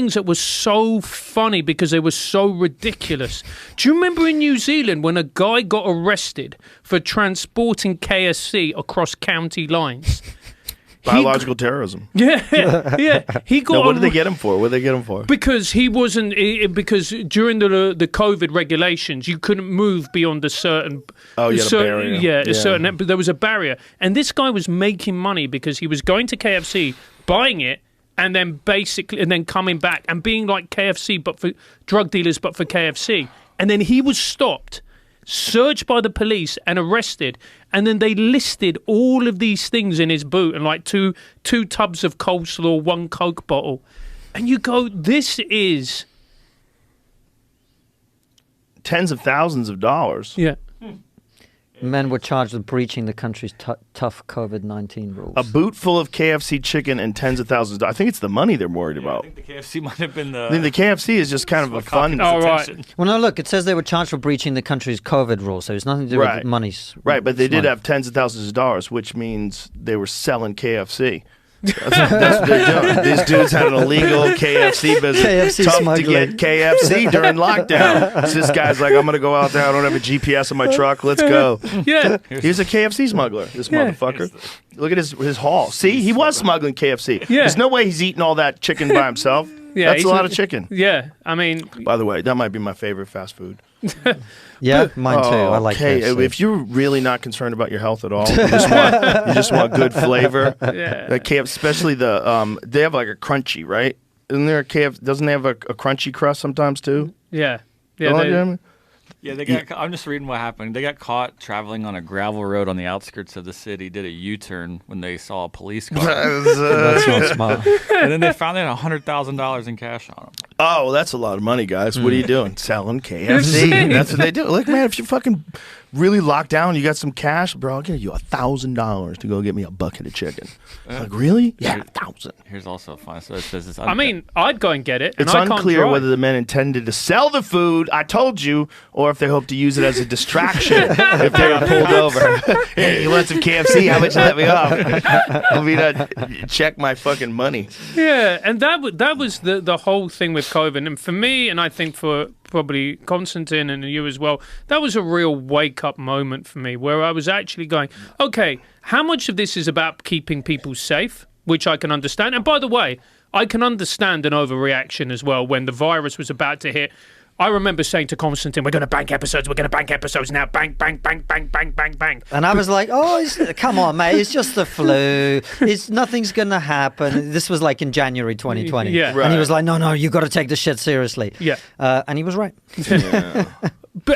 things that were so funny because they were so ridiculous. Do you remember in New Zealand when a guy got arrested for transporting KFC across county lines? Biological terrorism. Yeah. He got. No, what did they get him for? What did they get him for? Because he wasn't. Because during the COVID regulations, you couldn't move beyond a certain. Oh, you had a barrier. Yeah, a certain. But there was a barrier, and this guy was making money because he was going to KFC, buying it, and then coming back and being like KFC, but for drug dealers, but for KFC, and then he was stopped, searched by the police, and arrested. And then they listed all of these things in his boot and like two tubs of coleslaw, 1 Coke bottle. And you go, this is... Tens of thousands of dollars. Yeah. Men were charged with breaching the country's tough COVID-19 rules. A boot full of KFC chicken and tens of thousands of dollars. I think it's the money they're worried about. I think the KFC might have been the... I think the KFC is just kind of a fun... Oh, right. Well, no, look, it says they were charged for breaching the country's COVID rules, so it's nothing to do with money's... Right, but they did have tens of thousands of dollars, which means they were selling KFC. That's what they're doing. These dudes had an illegal KFC business. KFC Tough smuggling. to get KFC during lockdown. So this guy's like, I'm going to go out there. I don't have a GPS in my truck. Let's go. Yeah. He's a KFC smuggler, this motherfucker. Look at his haul. See, he was smuggling KFC. Yeah. There's no way he's eating all that chicken by himself. Yeah, That's a lot of chicken. Yeah, I mean... By the way, that might be my favorite fast food. Yeah, mine too. I like Okay, KFC. if you're really not concerned about your health at all, you just want good flavor. Yeah. Like KFC, especially they have like a crunchy, right? Isn't there a KFC? Doesn't they have a crunchy crust sometimes too? Yeah. Yeah, they got. I'm just reading what happened. They got caught traveling on a gravel road on the outskirts of the city. Did a U-turn when they saw a police car, That's not smart. and then they found they had $100,000 in cash on them. Oh, that's a lot of money, guys. What are you doing? Selling KFC. That's what they do. Look, man, if you fucking really lock down, you got some cash, bro, I'll give you $1,000 to go get me a bucket of chicken. Like, really? Yeah, 1,000. Here's also fun. So it says this. I mean, I'd go and get it. And It's I can't unclear drive. whether the men intended to sell the food, I told you, or if they hope to use it as a distraction if they were pulled over. Hey, you want some KFC? How much you let me off? I mean, check my fucking money. Yeah, and that was the whole thing with COVID. And for me, and I think for probably Konstantin and you as well, that was a real wake-up moment for me where I was actually going, okay, how much of this is about keeping people safe, which I can understand. And by the way, I can understand an overreaction as well when the virus was about to hit. I remember saying to Konstantin, we're going to bank episodes now, bang, bang, bang, bang, bang, bang, bang. And I was like, oh, come on, mate, it's just the flu. Nothing's going to happen. This was like in January 2020. Yeah. And he was like, no, you got to take this shit seriously. Yeah. And he was right. Yeah.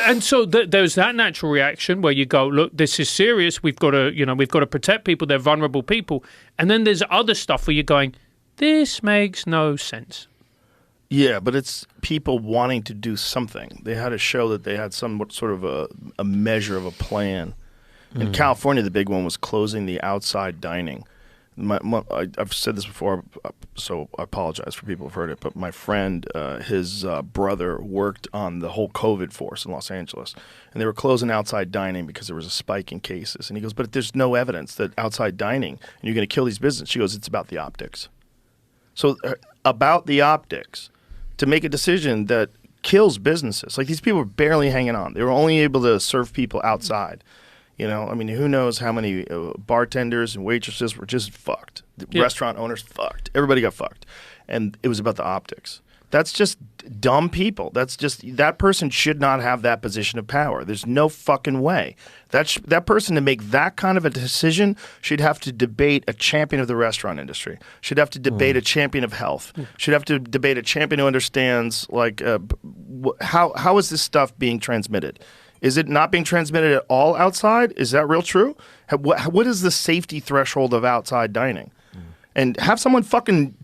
And so there's that natural reaction where you go, look, this is serious. We've got to protect people. They're vulnerable people. And then there's other stuff where you're going, this makes no sense. Yeah, but it's people wanting to do something. They had to show that they had some sort of a measure of a plan. In California, the big one was closing the outside dining. I've said this before, so I apologize for people who've heard it, but my friend, his brother worked on the whole COVID force in Los Angeles, and they were closing outside dining because there was a spike in cases. And he goes, but there's no evidence that outside dining, and you're going to kill these businesses. She goes, it's about the optics. So about the optics, to make a decision that kills businesses. Like, these people were barely hanging on. They were only able to serve people outside. You know, I mean, who knows how many bartenders and waitresses were just fucked. The restaurant owners fucked. Everybody got fucked. And it was about the optics. That's just dumb people. That person should not have that position of power. There's no fucking way. That person, to make that kind of a decision, should have to debate a champion of the restaurant industry. Should have to debate a champion of health. Should have to debate a champion who understands, like, how is this stuff being transmitted? Is it not being transmitted at all outside? Is that real true? What is the safety threshold of outside dining? And have someone fucking